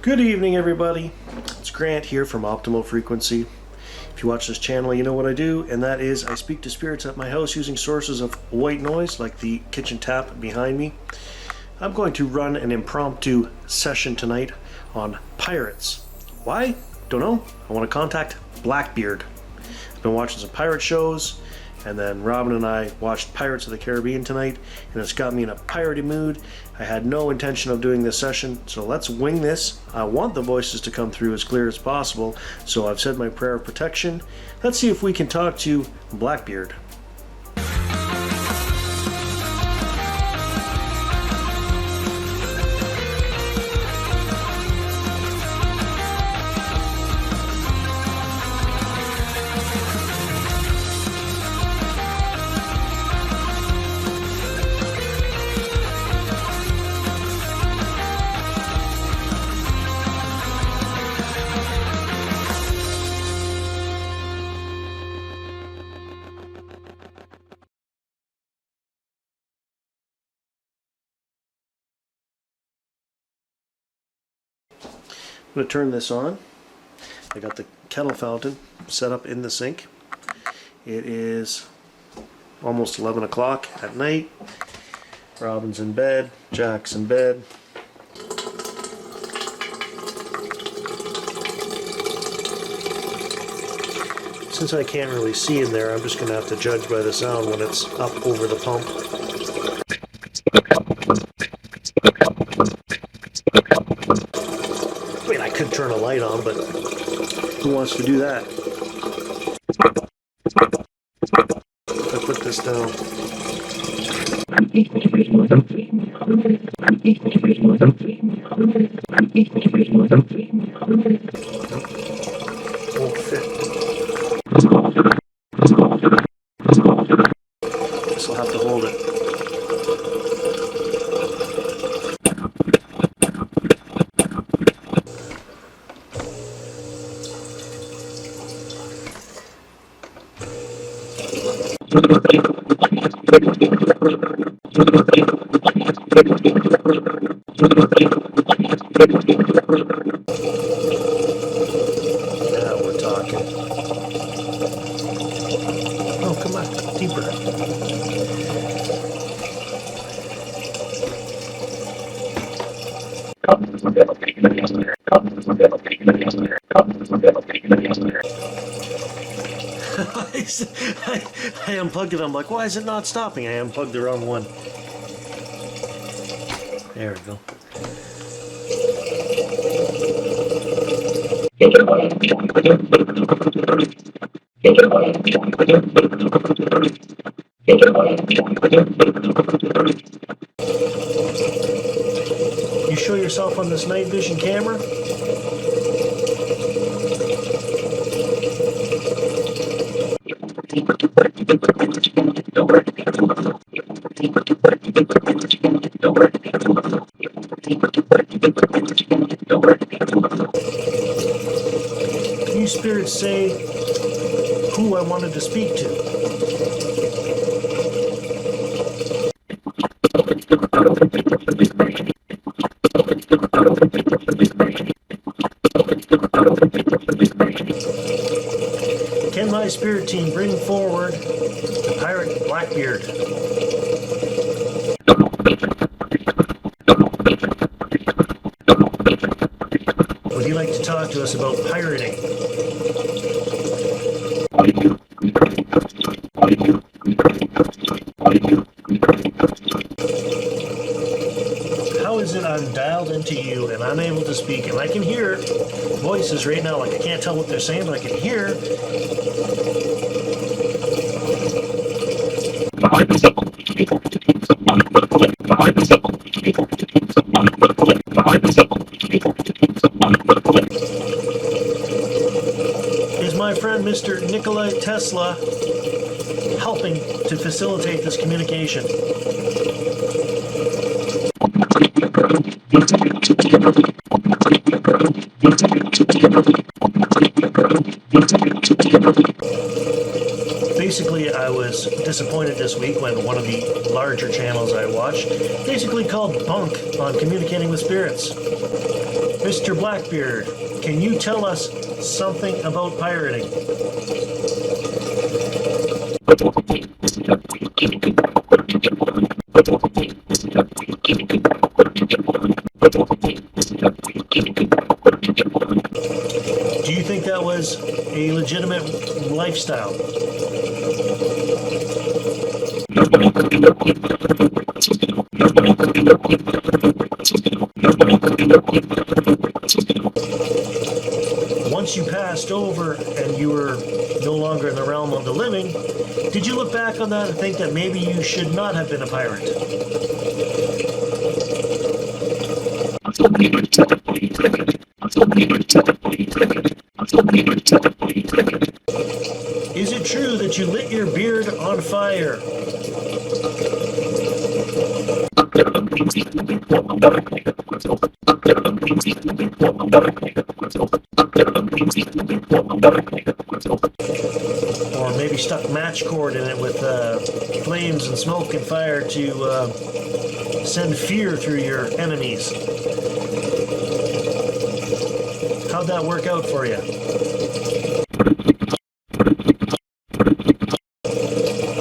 Good evening, everybody. It's Grant here from Optimal Frequency. If you watch this channel, you know what I do, and that is I speak to spirits at my house using sources of white noise, like the kitchen tap behind me. I'm going to run an impromptu session tonight on pirates. Why? Don't know. I want to contact Blackbeard. I've been watching some pirate shows, and then Robin and I watched Pirates of the Caribbean tonight, and it's got me in a piratey mood. I had no intention of doing this session, so let's wing this. I want the voices to come through as clear as possible, so I've said my prayer of protection. Let's see if we can talk to Blackbeard. I'm going to turn this on. I got the kettle fountain set up in the sink. It is almost 11 o'clock at night. Robin's in bed, Jack's in bed. Since I can't really see in there, I'm just going to have to judge by the sound when it's up over the pump. I mean, I could turn a light on, but who wants to do that? I put this down. Won't fit. Guess I'll have to hold it. Now we're talking. Oh, come on, deeper. I unplugged it. I'm like, why is it not stopping? I unplugged the wrong one. There we go. You show yourself on this night vision camera? Can you spirits say who I wanted to speak to? Can my spirit team bring forward the pirate Blackbeard? Would you like to talk to us about pirating? How is it I'm dialed into you and I'm able to speak and I can hear voices right now, like I can't tell what they're saying, but I can hear. Is my friend Mr. Nikola Tesla helping to facilitate this communication? Basically, I was disappointed this week when one of the larger channels I watch basically called bunk on communicating with spirits. Mr. Blackbeard, can you tell us something about pirating? Do you think that was a legitimate lifestyle? Once you passed over and you were no longer in the realm of the living, did you look back on that and think that maybe you should not have been a pirate? Is it true that you lit your beard on fire? Or maybe stuck match cord in it with flames and smoke and fire to send fear through your enemies? How'd that work out for you?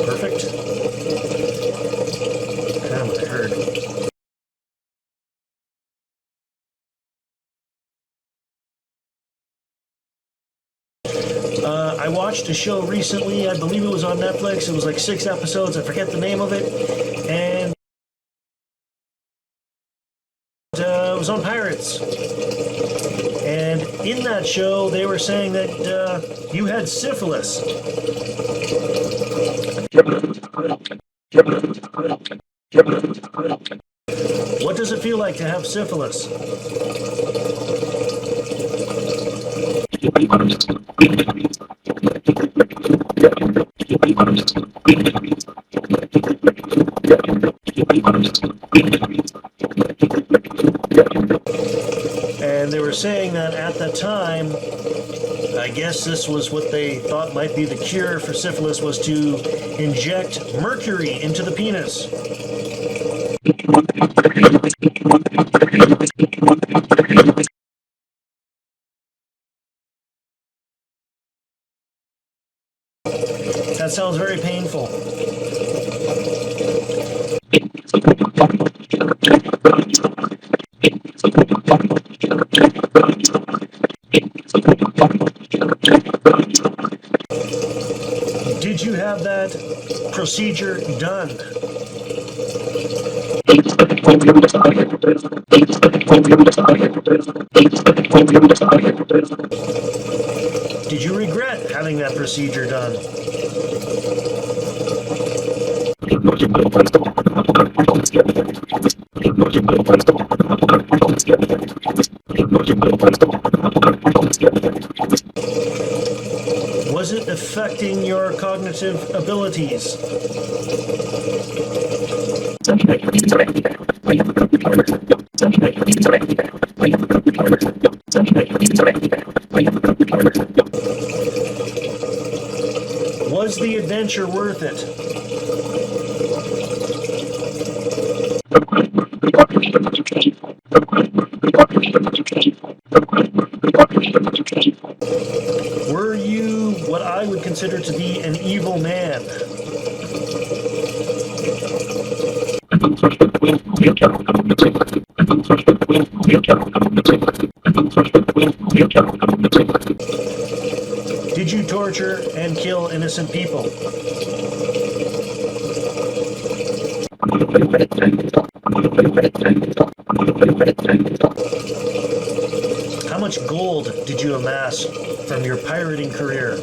Perfect. Damn, I heard. I watched a show recently, I believe it was on Netflix, it was like 6 episodes, I forget the name of it, and it was on pirates. And in that show, they were saying that you had syphilis. What does it feel like to have syphilis? And they were saying that at the time, I guess this was what they thought might be the cure for syphilis, was to inject mercury into the penis. That sounds very painful. Did you have that procedure done? Did you regret having that procedure done? Was it affecting your cognitive abilities? Was the adventure worth it? Were you what I would consider to be an evil man? Did you torture and kill innocent people? How much gold did you amass from your pirating career?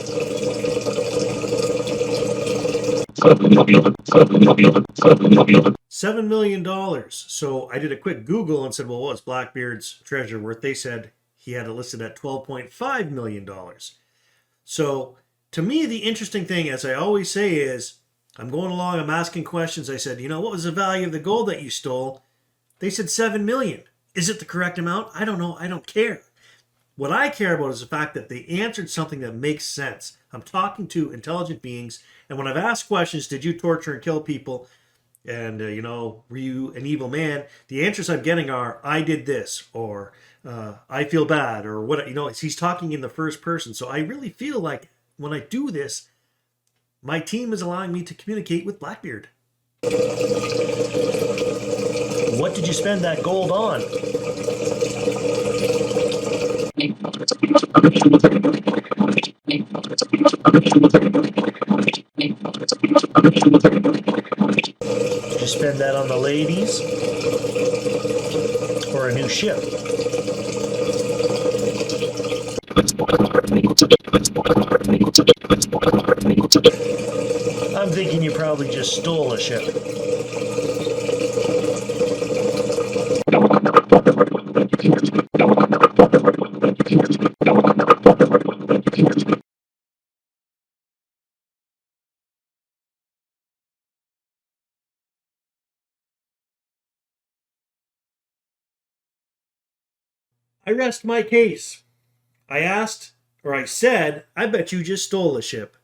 $7 million. So I did a quick Google and said, well, what's Blackbeard's treasure worth? They said he had it listed at $12.5 million. So to me, the interesting thing, as I always say, is I'm going along, I'm asking questions. I said, what was the value of the gold that you stole? They said $7 million. Is it the correct amount? I don't know. I don't care. What I care about is the fact that they answered something that makes sense. I'm talking to intelligent beings, and when I've asked questions, did you torture and kill people? And, were you an evil man? The answers I'm getting are, I did this, or I feel bad, or what, he's talking in the first person. So I really feel like when I do this, my team is allowing me to communicate with Blackbeard. What did you spend that gold on? Did you spend that on the ladies? Or a new ship? I'm thinking you probably just stole a ship. I rest my case. I said, I bet you just stole a ship.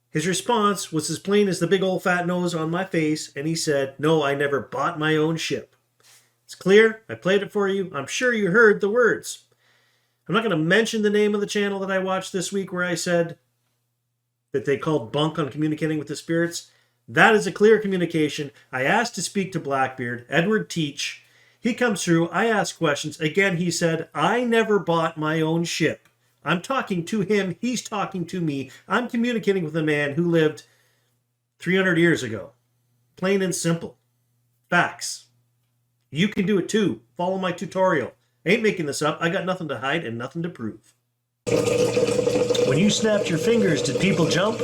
His response was as plain as the big old fat nose on my face, and he said, no, I never bought my own ship. It's clear. I played it for you. I'm sure you heard the words. I'm not going to mention the name of the channel that I watched this week where I said that they called bunk on communicating with the spirits. That is a clear communication. I asked to speak to Blackbeard, Edward Teach. He comes through. I ask questions. Again, he said, I never bought my own ship. I'm talking to him. He's talking to me. I'm communicating with a man who lived 300 years ago. Plain and simple. Facts. You can do it too. Follow my tutorial. I ain't making this up. I got nothing to hide and nothing to prove. When you snapped your fingers, did people jump?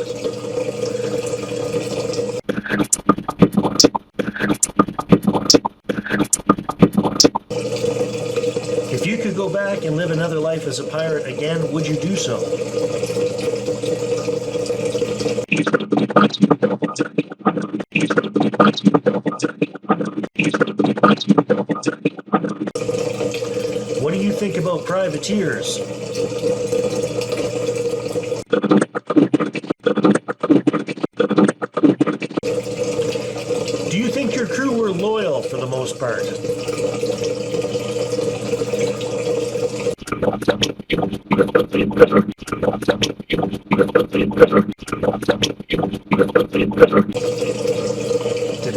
If you could go back and live another life as a pirate again, would you do so? What do you think about privateers? Do you think your crew were loyal for the most part? Did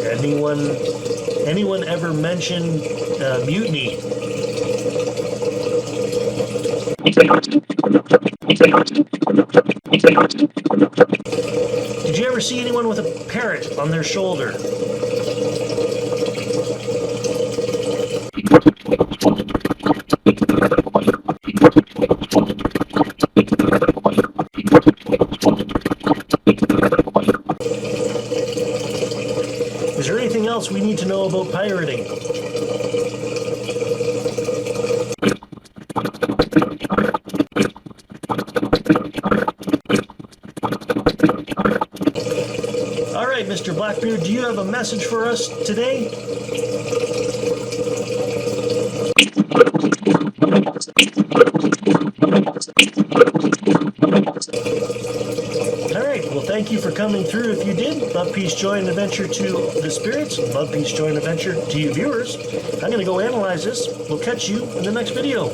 anyone ever mention mutiny? Did you ever see anyone with a parrot on their shoulder? Is there anything else we need to know about pirating? All right, Mr. Blackbeard, do you have a message for us today? All right, well, thank you for coming through. If you did, love, peace, joy, and adventure to the spirits. Love, peace, joy, and adventure to you viewers. I'm going to go analyze this. We'll catch you in the next video.